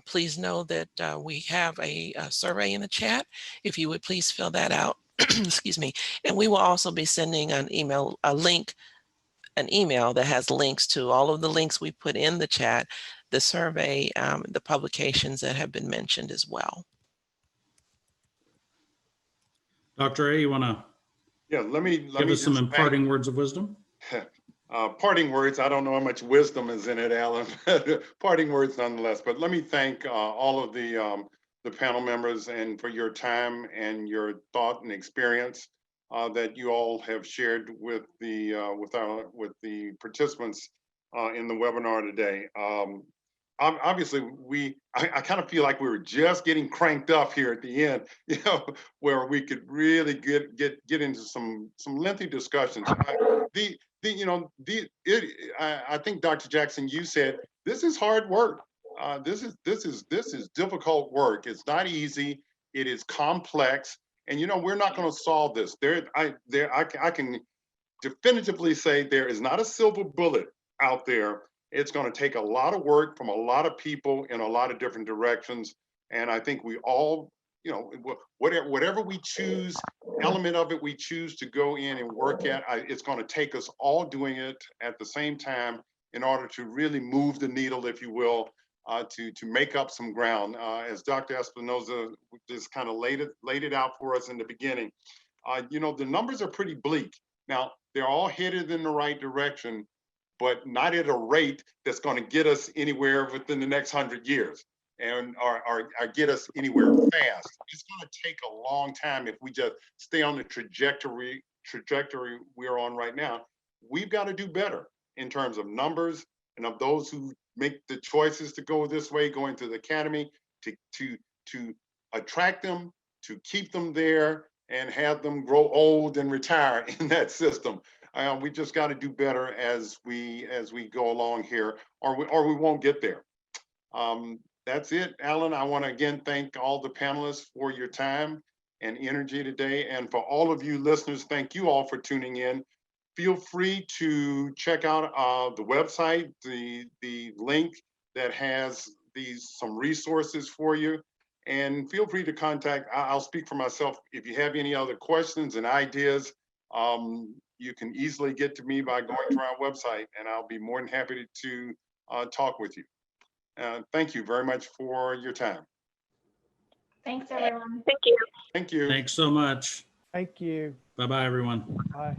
please know that we have a survey in the chat. If you would please fill that out. Excuse me. And we will also be sending an email that has links to all of the links we put in the chat, the survey, the publications that have been mentioned as well.
Dr. A, you want to
Let me
give us some imparting words of wisdom?
Parting words, I don't know how much wisdom is in it, Alan, parting words nonetheless. But let me thank all of the panel members and for your time and your thought and experience that you all have shared with the participants in the webinar today. Obviously, I kind of feel like we were just getting cranked up here at the end, where we could really get into some lengthy discussions. I think Dr. Jackson, you said this is hard work. This is difficult work. It's not easy. It is complex, and we're not going to solve this. I can definitively say there is not a silver bullet out there. It's going to take a lot of work from a lot of people in a lot of different directions, and I think we all, you know, whatever we choose, element of it we choose to go in and work at, it's going to take us all doing it at the same time in order to really move the needle, if you will, to make up some ground. As Dr. Espinoza just kind of laid it out for us in the beginning. You know, the numbers are pretty bleak. Now, they're all headed in the right direction, but not at a rate that's going to get us anywhere within the next 100 years and or get us anywhere fast. It's going to take a long time if we just stay on the trajectory we're on right now. We've got to do better in terms of numbers and of those who make the choices to go this way, going to the academy, to attract them, to keep them there, and have them grow old and retire in that system. We just got to do better as we go along here, or we won't get there. That's it, Alan. I want to again thank all the panelists for your time and energy today, and for all of you listeners, thank you all for tuning in. Feel free to check out the website, the link that has some resources for you. And feel free to contact, I'll speak for myself. If you have any other questions and ideas, you can easily get to me by going to our website, and I'll be more than happy to talk with you. Thank you very much for your time.
Thanks, everyone.
Thank you.
Thank you.
Thanks so much.
Thank you.
Bye-bye, everyone.
Bye.